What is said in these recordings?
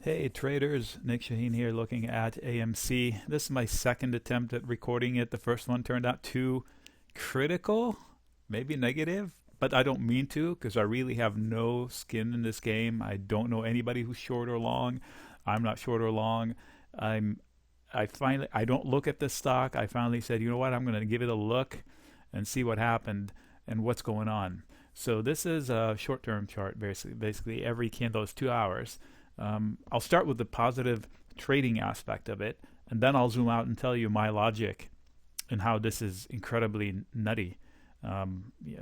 Hey traders, Nick Shaheen here looking at AMC. This is my second attempt at recording it. The first one turned out too critical, maybe negative, but I don't mean to because I really have no skin in this game. I don't know anybody who's short or long. I'm not short or long. I'm I don't look at this stock. I finally said, you know what, I'm going to give it a look and see what happened and what's going on. So this is a short-term chart basically every candle is 2 hours. I'll start with the positive trading aspect of it, and then I'll zoom out and tell you my logic and how this is incredibly nutty. Yeah,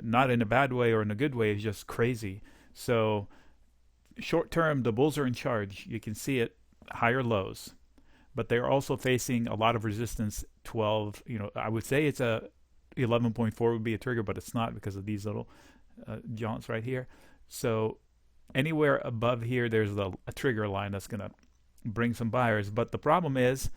not in a bad way or in a good way, it's just crazy. So, short term, the bulls are in charge. You can see it, higher lows, but they're also facing a lot of resistance. 12, I would say it's a 11.4 would be a trigger, but it's not because of these little jaunts right here. So, anywhere above here there's a trigger line that's going to bring some buyers, but the problem is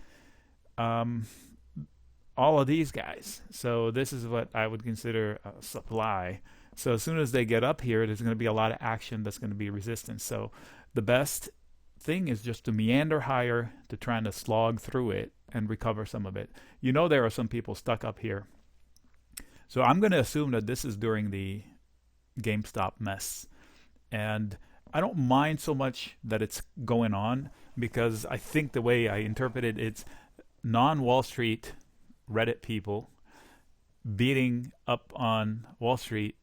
all of these guys. So this is what I would consider a supply. So as soon as they get up here, there's going to be a lot of action that's going to be resistance. So the best thing is just to meander higher, to try to slog through it and recover some of it. There are some people stuck up here, so I'm going to assume that this is during the GameStop mess. And I don't mind so much that it's going on, because I think the way I interpret it, it's non-Wall Street Reddit people beating up on Wall Street,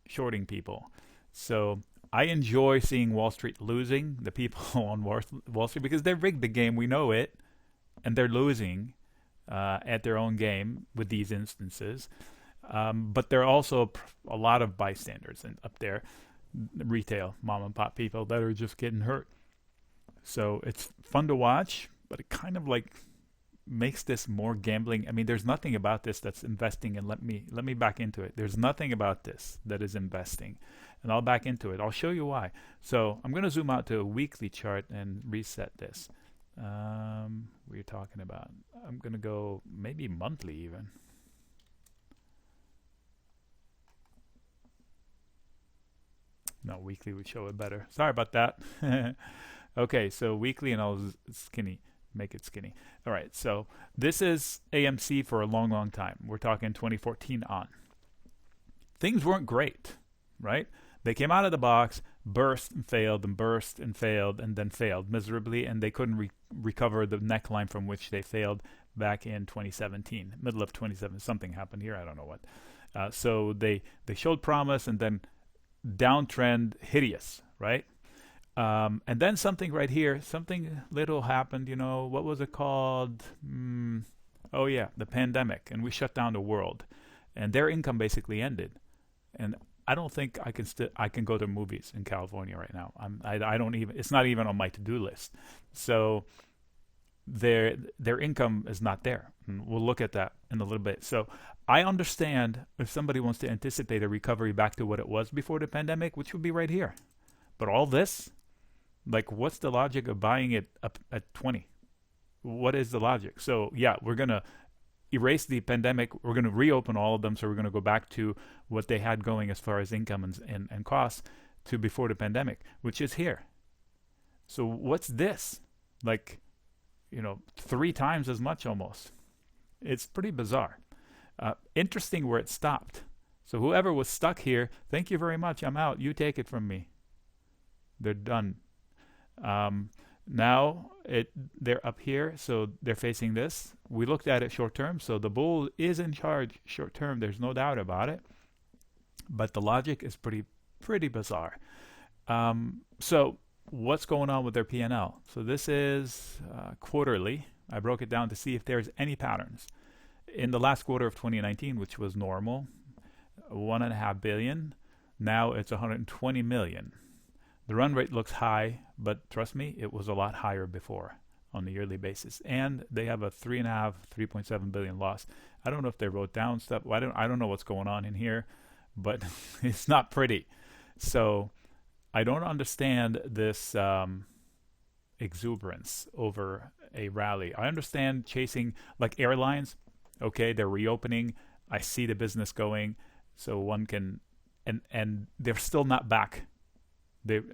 shorting people. So I enjoy seeing Wall Street losing, the people on Wall Street, because they rigged the game, we know it, and they're losing at their own game with these instances. But there are also a lot of bystanders up there, retail mom and pop people that are just getting hurt. So it's fun to watch, but it kind of like makes this more gambling. I mean, there's nothing about this that's investing, and let me back into it. There's nothing about this that is investing, and I'll back into it. I'll show you why. So I'm going to zoom out to a weekly chart and reset this. We're talking about, I'm going to go maybe monthly even. No, weekly would show it better. Sorry about that. Okay, so weekly, and I'll make it skinny. All right, so this is AMC for a long, long time. We're talking 2014 on. Things weren't great, right? They came out of the box, burst and failed, and burst and failed, and then failed miserably, and they couldn't recover the neckline from which they failed back in 2017, middle of 2017. Something happened here, I don't know what. So they showed promise, and then downtrend, hideous, right? And then something right here, something little happened. What was it called? Oh yeah, the pandemic, and we shut down the world, and their income basically ended. And I don't think I can go to movies in California right now. I don't even. It's not even on my to-do list. So their income is not there. And we'll look at that in a little bit. So I understand if somebody wants to anticipate a recovery back to what it was before the pandemic, which would be right here. But all this, like, what's the logic of buying it up at 20? What is the logic? So yeah, we're going to erase the pandemic. We're going to reopen all of them. So we're going to go back to what they had going as far as income and costs to before the pandemic, which is here. So what's this? Like, 3 times as much almost. It's pretty bizarre. Interesting where it stopped. So whoever was stuck here, thank you very much. I'm out. You take it from me. They're done. Now they're up here, so they're facing this. We looked at it short term, so the bull is in charge short term. There's no doubt about it. But the logic is pretty bizarre. So what's going on with their P&L? So this is quarterly. I broke it down to see if there's any patterns. In the last quarter of 2019, which was normal, 1.5 billion. Now it's 120 million. The run rate looks high, but trust me, it was a lot higher before on the yearly basis. And they have a 3.7 billion loss. I don't know if they wrote down stuff. I don't know what's going on in here, but it's not pretty. So I don't understand this exuberance over a rally. I understand chasing, like airlines. Okay, they're reopening. I see the business going, so one can, and they're still not back.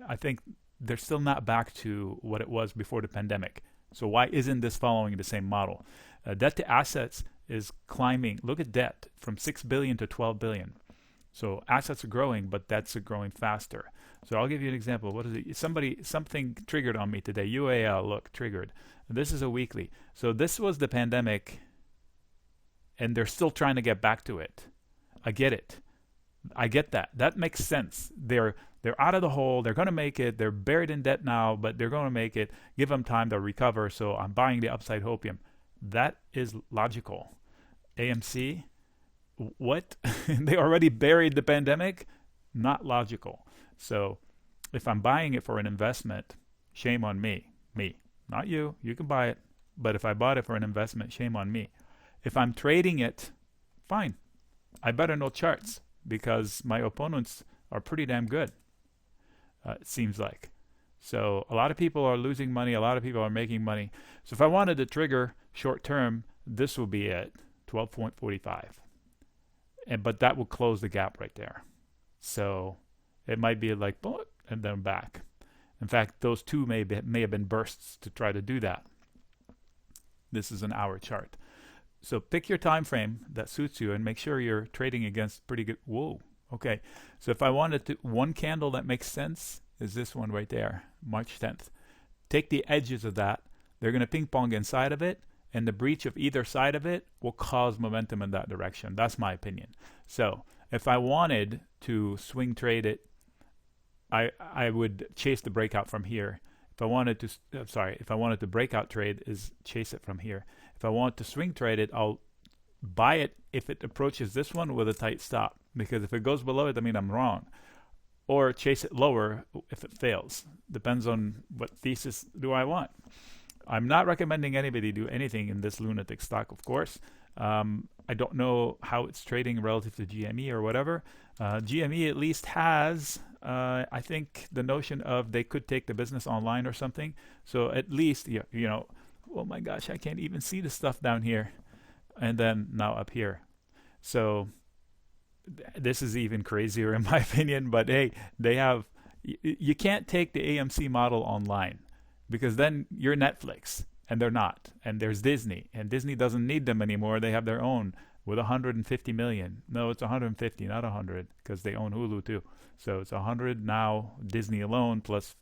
I think they're still not back to what it was before the pandemic. So why isn't this following the same model? Debt to assets is climbing. Look at debt from 6 billion to 12 billion. So assets are growing, but debts are growing faster. So I'll give you an example. What is it? Something triggered on me today. UAL, look, triggered. This is a weekly. So this was the pandemic, and they're still trying to get back to it. I get it. I get that. That makes sense. They're out of the hole. They're going to make it. They're buried in debt now, but they're going to make it. Give them time to recover. So I'm buying the upside hopium. That is logical. AMC, what? They already buried the pandemic? Not logical. So if I'm buying it for an investment, shame on me. Me, not you. You can buy it. But if I bought it for an investment, shame on me. If I'm trading it, fine. I better know charts because my opponents are pretty damn good, it seems like. So a lot of people are losing money. A lot of people are making money. So if I wanted to trigger short term, this will be it, 12.45. But that will close the gap right there. So it might be like, and then back. In fact, those two may have been bursts to try to do that. This is an hour chart. So pick your time frame that suits you and make sure you're trading against pretty good. Whoa. Okay. So if I wanted to, one candle that makes sense is this one right there, March 10th. Take the edges of that. They're going to ping pong inside of it, and the breach of either side of it will cause momentum in that direction. That's my opinion. So if I wanted to swing trade it, I would chase the breakout from here. If I wanted to breakout trade is chase it from here. If I want to swing trade it, I'll buy it if it approaches this one with a tight stop. Because if it goes below it, I mean I'm wrong. Or chase it lower if it fails. Depends on what thesis do I want. I'm not recommending anybody do anything in this lunatic stock, of course. I don't know how it's trading relative to GME or whatever. GME at least has, I think, the notion of they could take the business online or something. So at least, you know, oh my gosh, I can't even see the stuff down here. And then now up here. So this is even crazier in my opinion. But hey, they have, you can't take the AMC model online because then you're Netflix. And they're not. And there's Disney. And Disney doesn't need them anymore. They have their own with 150 million. No, it's 150, not 100, because they own Hulu too. So it's 100 now, Disney alone, plus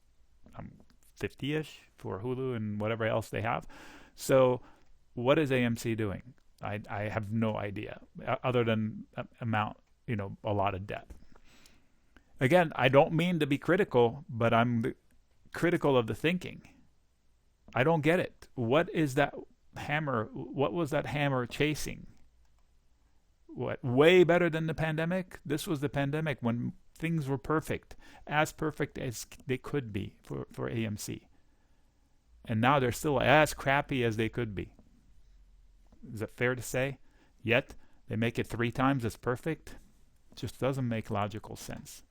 50-ish for Hulu and whatever else they have. So what is AMC doing? I have no idea, other than amount, a lot of debt. Again, I don't mean to be critical, but I'm critical of the thinking. I don't get it. What is that hammer? What was that hammer chasing? What? Way better than the pandemic? This was the pandemic when things were perfect, as perfect as they could be for AMC. And now they're still as crappy as they could be. Is that fair to say? Yet, they make it 3 times as perfect? It just doesn't make logical sense.